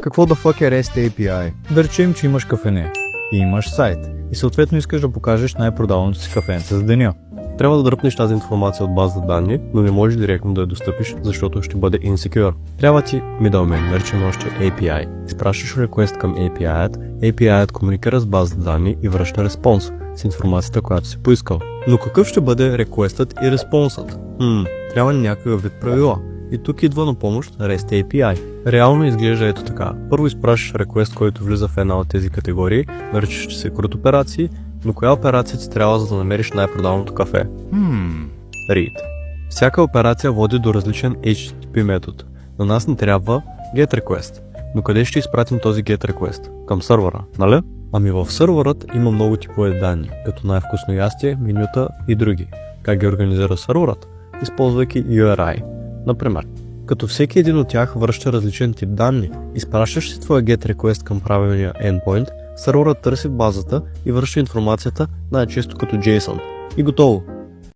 Какво да fuck е REST API? Да речем, че имаш кафене и имаш сайт и съответно искаш да покажеш най-продаваното си кафенце за деня. Трябва да дръпнеш тази информация от базата данни, но не можеш директно да я достъпиш, защото ще бъде insecure. Трябва ти middleman, наречен още API. Изпращаш request към API-ът, API-ът комуникира с базата данни и връща респонс с информацията, която си поискал. Но какъв ще бъде реквестът и респонсът? Трябва някакъв вид правила. И тук идва на помощ REST API. Реално изглежда ето така. Първо изпращаш request, който влиза в една от тези категории, наричащи се CRUD операции, но коя операция ти трябва, за да намериш най-продаваното кафе? Read. Всяка операция води до различен HTTP метод. На нас не трябва GET request. Но къде ще изпратим този GET request? Към сървъра, нали? Ами в сървърът има много типове данни, като най-вкусно ястие, менюта и други. Как ги организира сървърът? Използвайки URI. Например, като всеки един от тях връща различен тип данни, изпращаш си твоя GET request към правилния endpoint, сървърът търси в базата и връща информацията най-често като JSON. И готово.